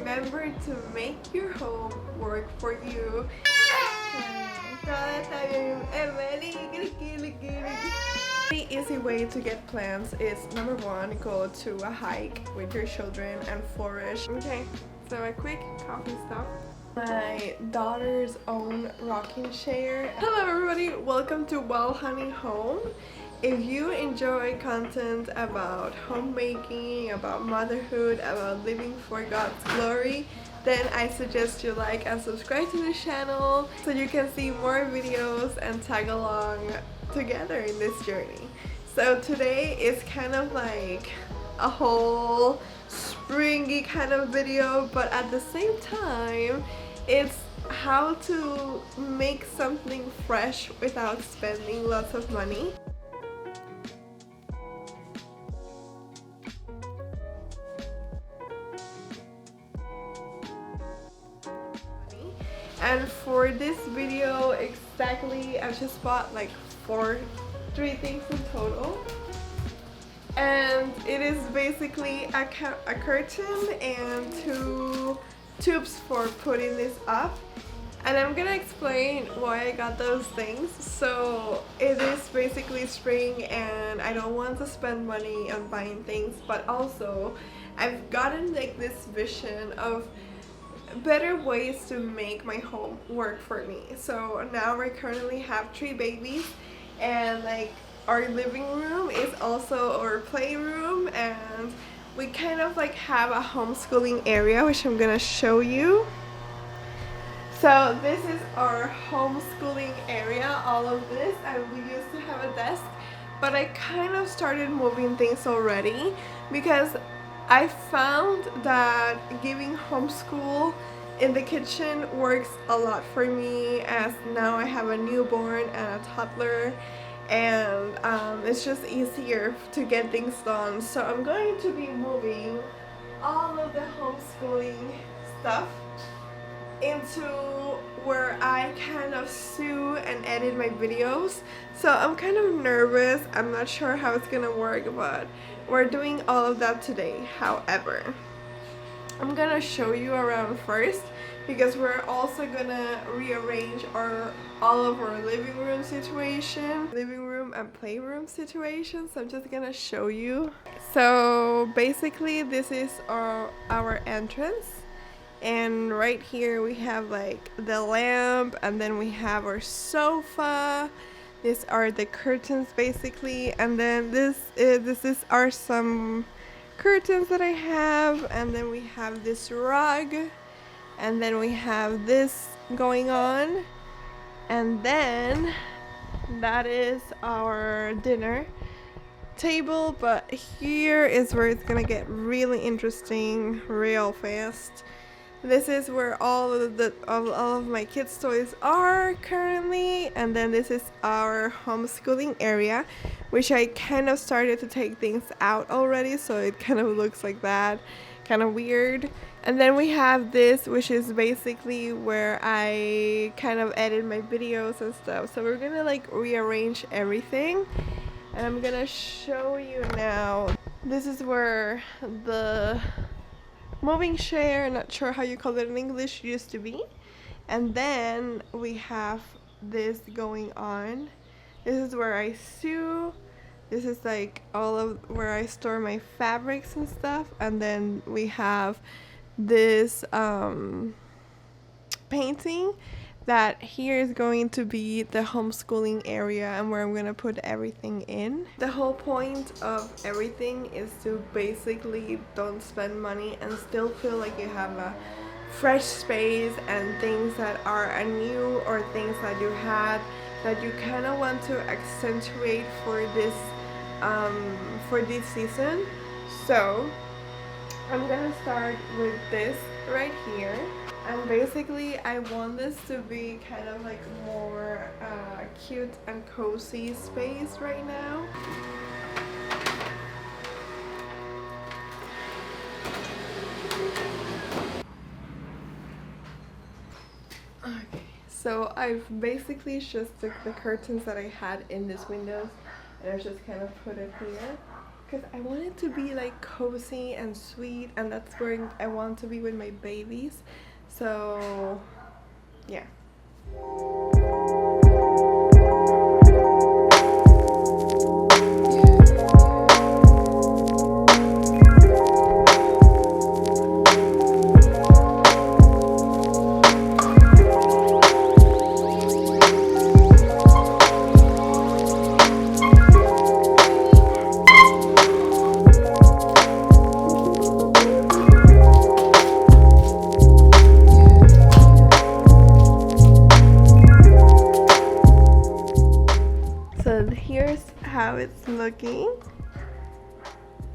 remember to make your home work for you. The easy way to get plants is number one, go to a hike with your children and forage. Okay, so a quick coffee stop. My daughter's own rocking chair. Hello everybody, welcome to Well Honey Home. If you enjoy content about homemaking, about motherhood, about living for God's glory, then I suggest you like and subscribe to the channel so you can see more videos and tag along together in this journey. So today is kind of like a whole springy kind of video, but at the same time it's how to make something fresh without spending lots of money. And for this video exactly, I just bought like three things in total. And it is basically a curtain and two tubes for putting this up. And I'm gonna explain why I got those things. So it is basically spring and I don't want to spend money on buying things, but also I've gotten like this vision of better ways to make my home work for me. So now we currently have 3 babies, and like our living room is also our playroom, and we kind of like have a homeschooling area which I'm gonna show you. So this is our homeschooling area, all of this, and we used to have a desk, but I kind of started moving things already because I found that giving homeschool in the kitchen works a lot for me, as now I have a newborn and a toddler, and it's just easier to get things done. So I'm going to be moving all of the homeschooling stuff into where I kind of sew and edit my videos. So I'm kind of nervous, I'm not sure how it's gonna work, but we're doing all of that today. However, I'm gonna show you around first because we're also gonna rearrange all of our living room and playroom situation. So I'm just gonna show you. So basically this is our entrance, and right here we have like the lamp, and then we have our sofa. These are the curtains basically, and then this are some curtains that I have, and then we have this rug, and then we have this going on, and then that is our dinner table. But here is where it's gonna get really interesting real fast. This is where all of my kids' toys are currently, and then this is our homeschooling area, which I kind of started to take things out already, so it kind of looks like that, kind of weird. And then we have this, which is basically where I kind of edit my videos and stuff. So we're gonna like rearrange everything, and I'm gonna show you now. This is where the moving chair, not sure how you call it in English, used to be. And then we have this going on. This is where I sew. This is like all of where I store my fabrics and stuff. And then we have this painting that here is going to be the homeschooling area and where I'm gonna put everything in. The whole point of everything is to basically don't spend money and still feel like you have a fresh space and things that are new or things that you had that you kind of want to accentuate for this season. So I'm gonna start with this right here. And basically I want this to be kind of like more cute and cozy space right now. Okay, so I've basically just took the curtains that I had in this window and I just kind of put it here. because I want it to be like cozy and sweet, and that's where I want to be with my babies. So yeah. So here's how it's looking.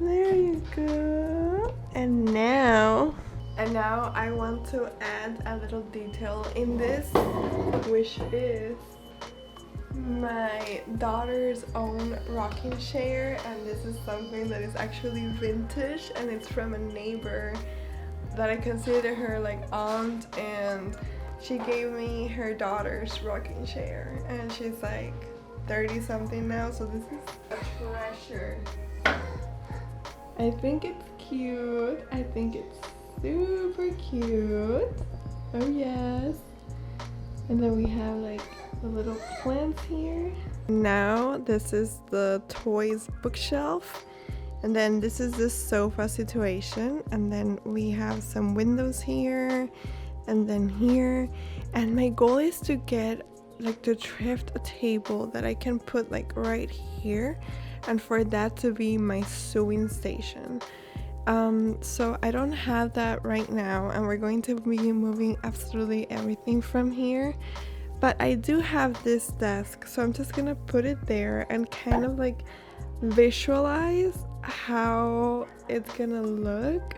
There you go. And now I want to add a little detail in this, which is my daughter's own rocking chair, and this is something that is actually vintage, and it's from a neighbor that I consider her like aunt, and she gave me her daughter's rocking chair, and she's like 30 something now, so this is a treasure. I think it's cute. I think it's super cute. Oh yes. And then we have like the little plants here. Now this is the toys bookshelf, and then this is the sofa situation, and then we have some windows here and then here, and my goal is to get like to thrift a table that I can put like right here, and for that to be my sewing station. So I don't have that right now, and we're going to be moving absolutely everything from here, but I do have this desk, so I'm just gonna put it there and kind of like visualize how it's gonna look.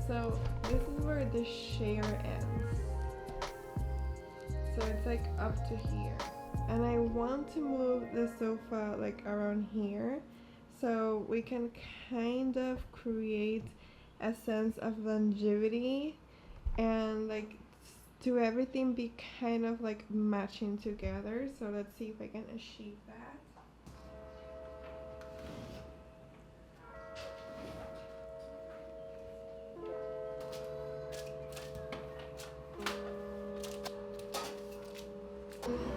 So this is where the chair ends. So it's like up to here. And I want to move the sofa like around here, so we can kind of create a sense of longevity and like to everything be kind of like matching together. So let's see if I can achieve that.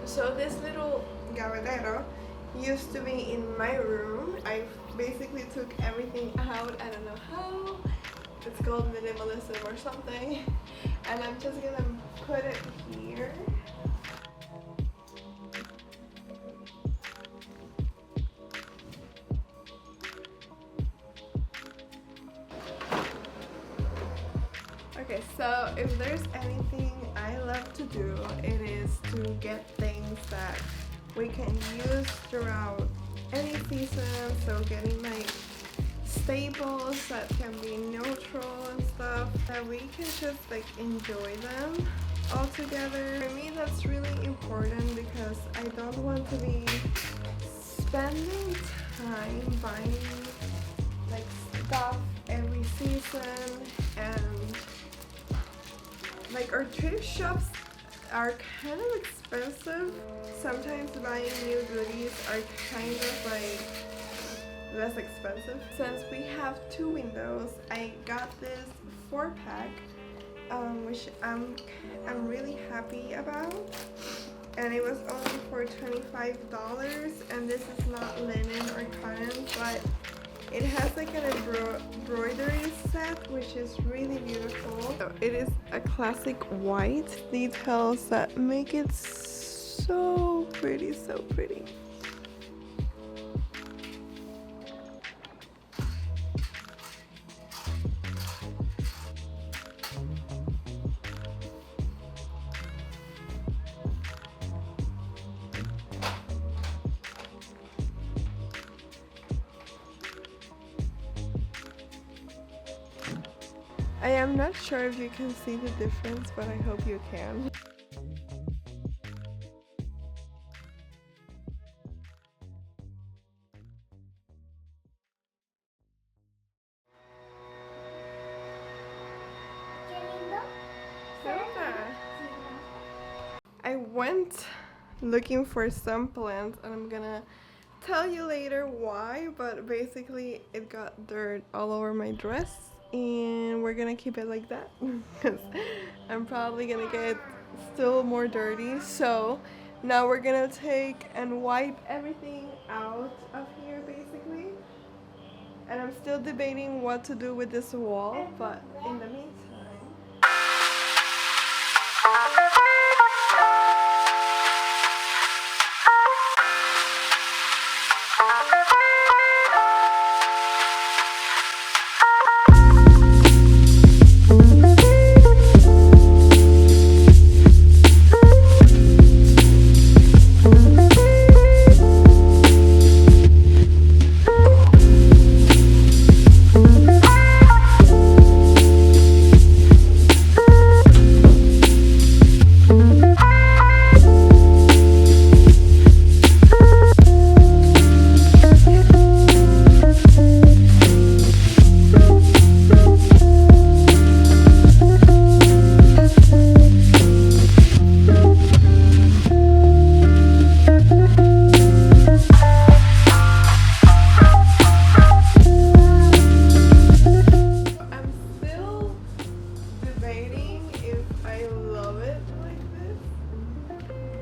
So this little gavetero used to be in my room. I basically took everything out. I don't know how. It's called minimalism or something. And I'm just gonna put it here. Okay, so if there's anything I love to do, it is to get things that we can use throughout any season. So getting like staples that can be neutral and stuff, that we can just like enjoy them all together. For me, that's really important because I don't want to be spending time buying like stuff every season, and like our thrift shops are kind of expensive. Sometimes buying new goodies are kind of like less expensive. Since we have 2 windows, I got this 4-pack, which I'm really happy about, and it was only for $25, and this is not linen or cotton, but it has like an embroidery set, which is really beautiful. So it is a classic white details that make it so pretty, so pretty. I am not sure if you can see the difference, but I hope you can. I went looking for some plants, and I'm gonna tell you later why, but basically it got dirt all over my dress, and we're gonna keep it like that because I'm probably gonna get still more dirty. So now we're gonna take and wipe everything out of here basically, and I'm still debating what to do with this wall, but in the meantime,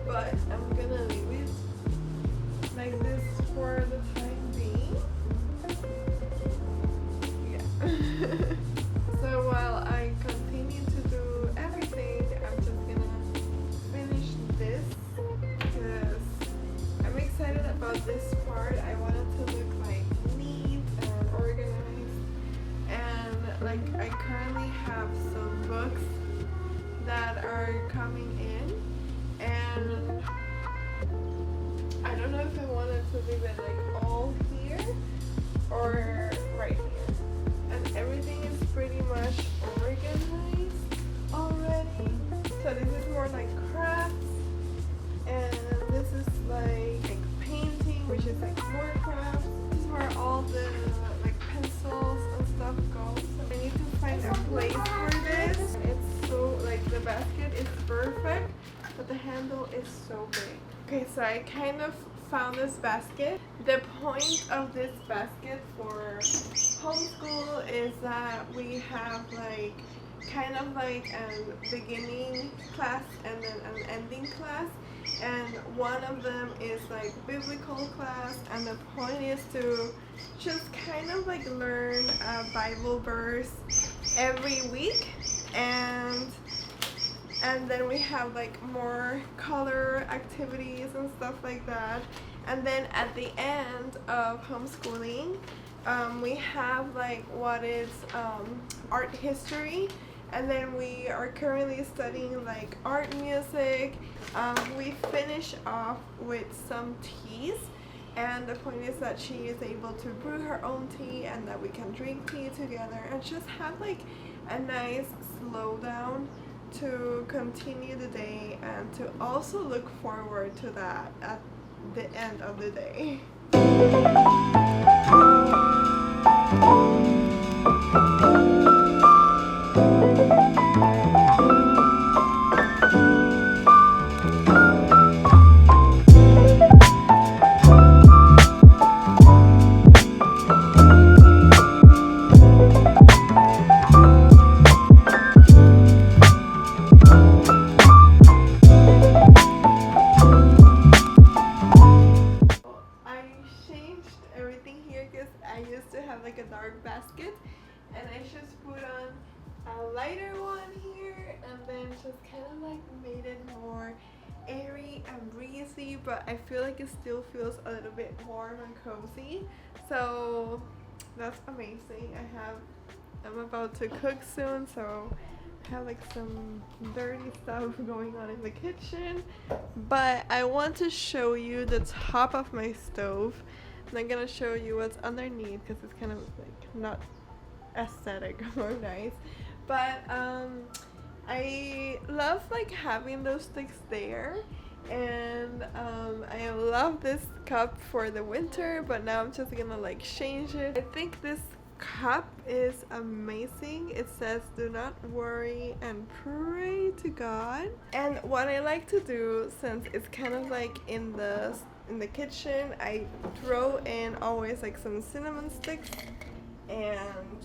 but I'm gonna leave it like this for the time being. Yeah. So while I continue to do everything, I'm just gonna finish this because I'm excited about this part. I want it to look like neat and organized, and like I currently have some books that are coming in. And I don't know if I wanted to leave it like all here or right here. And everything is pretty much organized already. So this is more like crafts, and this is like painting, which is like more crafts. This is where all the like pencils and stuff go. So I need to find a place for this. It's so like the basket is perfect, but the handle is so big. Okay, so I kind of found this basket. The point of this basket for homeschool is that we have like kind of like a beginning class and then an ending class, and one of them is like biblical class, and the point is to just kind of like learn a Bible verse every week, and then we have like more color activities and stuff like that. And then at the end of homeschooling, we have like what is art history, and then we are currently studying like art music. We finish off with some teas, and the point is that she is able to brew her own tea and that we can drink tea together and just have like a nice slow down to continue the day, and to also look forward to that at the end of the day. I used to have like a dark basket, and I just put on a lighter one here, and then just kind of like made it more airy and breezy, but I feel like it still feels a little bit warm and cozy. So that's amazing. I'm about to cook soon, so I have like some dirty stuff going on in the kitchen, but I want to show you the top of my stove. I'm not gonna show you what's underneath because it's kind of like not aesthetic or nice, but I love like having those sticks there, and I love this cup for the winter, but now I'm just gonna like change it. I think this cup is amazing. It says do not worry and pray to God. And what I like to do, since it's kind of like in the kitchen, I throw in always like some cinnamon sticks, and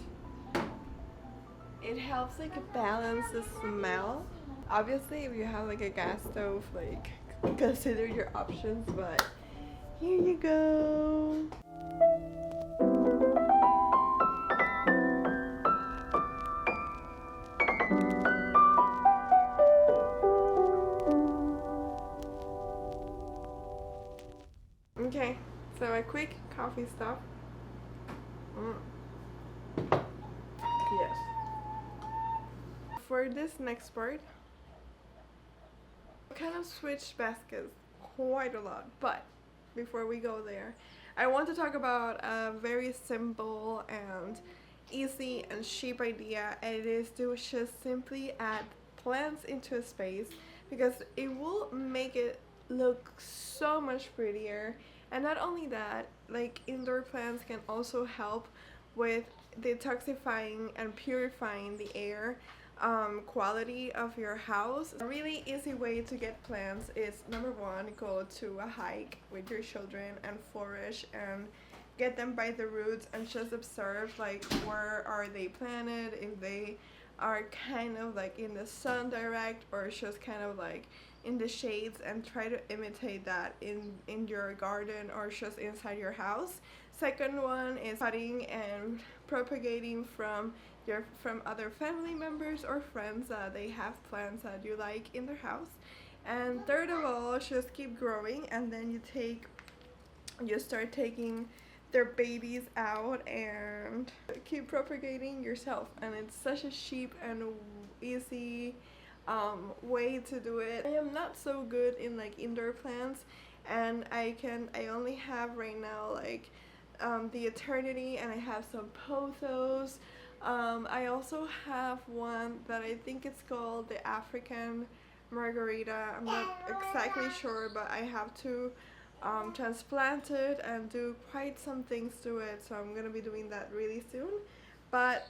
it helps like balance the smell. Obviously if you have like a gas stove, like consider your options, but here you go. Okay, so a quick coffee stop. Yes. For this next part, I kind of switched baskets quite a lot, but before we go there, I want to talk about a very simple and easy and cheap idea. It is to just simply add plants into a space, because it will make it look so much prettier. And not only that, like indoor plants can also help with detoxifying and purifying the air quality of your house. A really easy way to get plants is, number one, go to a hike with your children and forage and get them by the roots and just observe like where are they planted, if they are kind of like in the sun direct or just kind of like in the shades, and try to imitate that in your garden or just inside your house. Second one is cutting and propagating from other family members or friends that they have plants that you like in their house. And third of all, just keep growing, and then you start taking their babies out and keep propagating yourself. And it's such a cheap and easy way to do it. I am not so good in like indoor plants, and I only have right now like the Eternity, and I have some pothos. I also have one that I think it's called the African Margarita. I'm not exactly sure, but I have to transplant it and do quite some things to it, so I'm gonna be doing that really soon. But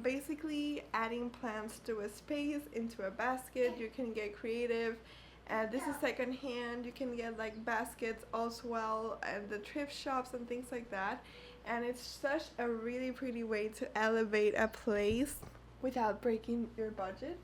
basically adding plants to a space, into a basket, you can get creative. This is secondhand. You can get like baskets as well at the thrift shops and things like that. And it's such a really pretty way to elevate a place without breaking your budget.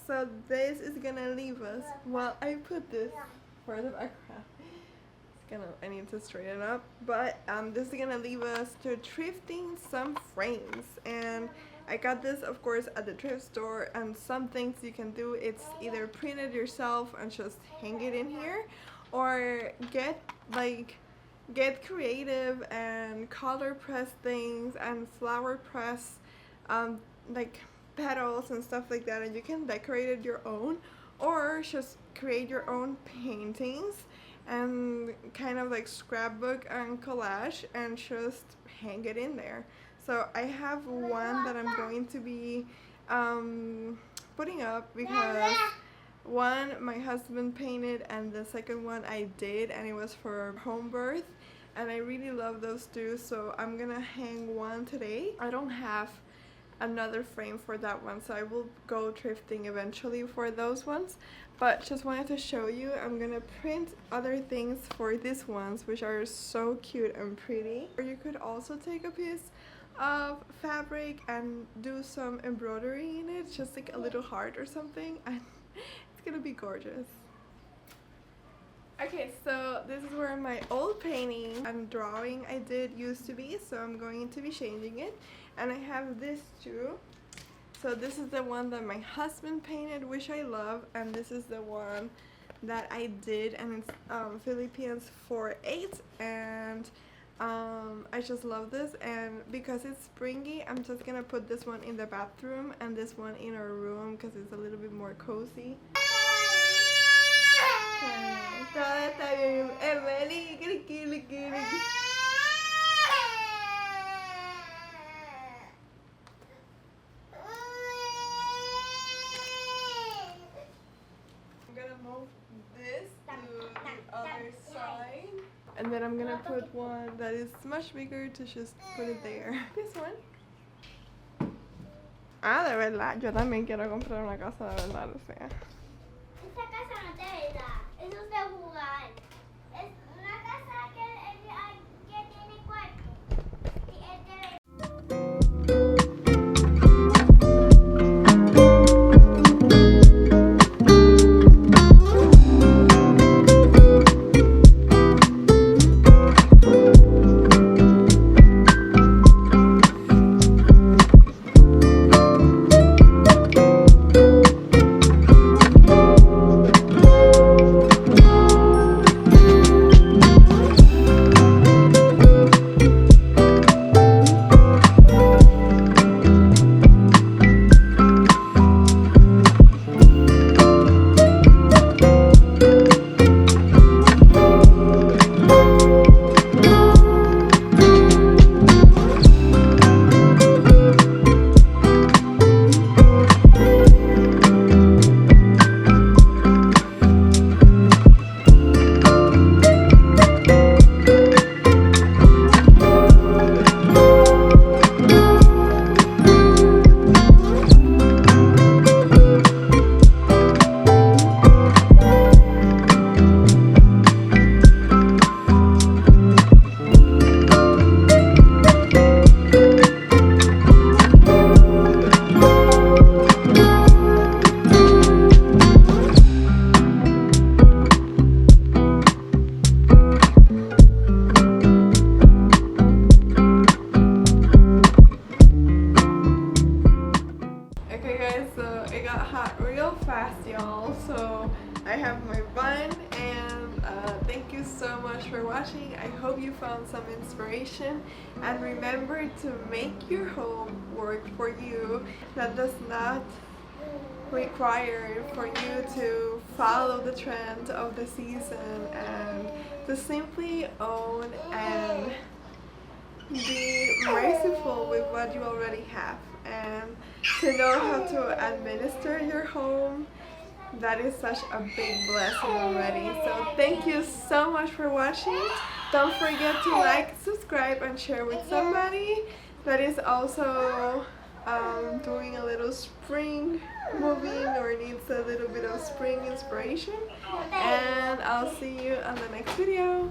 So this is gonna leave us, well, I put this for the background. I need to straighten up, but this is gonna leave us to thrifting some frames. And I got this of course at the thrift store, and some things you can do, it's either print it yourself and just hang it in here, or get creative and color press things and flower press like petals and stuff like that, and you can decorate it your own, or just create your own paintings and kind of like scrapbook and collage and just hang it in there. So I have one that I'm going to be putting up, because one my husband painted and the second one I did, and it was for home birth, and I really love those two, so I'm gonna hang one today. I don't have another frame for that one, so I will go thrifting eventually for those ones, but just wanted to show you. I'm gonna print other things for these ones, which are so cute and pretty. Or you could also take a piece of fabric and do some embroidery in it, just like a little heart or something, and it's gonna be gorgeous. Okay, so this is where my old painting and drawing I did used to be, so I'm going to be changing it. And I have this too. So this is the one that my husband painted, which I love, and this is the one that I did, and it's Philippines 4/8, and I just love this, and because it's springy, I'm just gonna put this one in the bathroom and this one in our room because it's a little bit more cozy. Todo está bien. Emily, I'm gonna move this to the other side. And then I'm gonna put one that is much bigger to just put it there. This one. Ah, de verdad, yo también quiero comprar una casa de verdad, o sea. Esta casa no es de verdad, eso es de jugar. Es una casa que tiene cuarto. Y es de fast, y'all. So I have my bun, and thank you so much for watching. I hope you found some inspiration, and remember to make your home work for you. That does not require for you to follow the trend of the season, and to simply own and be merciful with what you already have, and to know how to administer your home. That is such a big blessing already. So thank you so much for watching. Don't forget to like, subscribe, and share with somebody that is also doing a little spring moving or needs a little bit of spring inspiration. And I'll see you on the next video.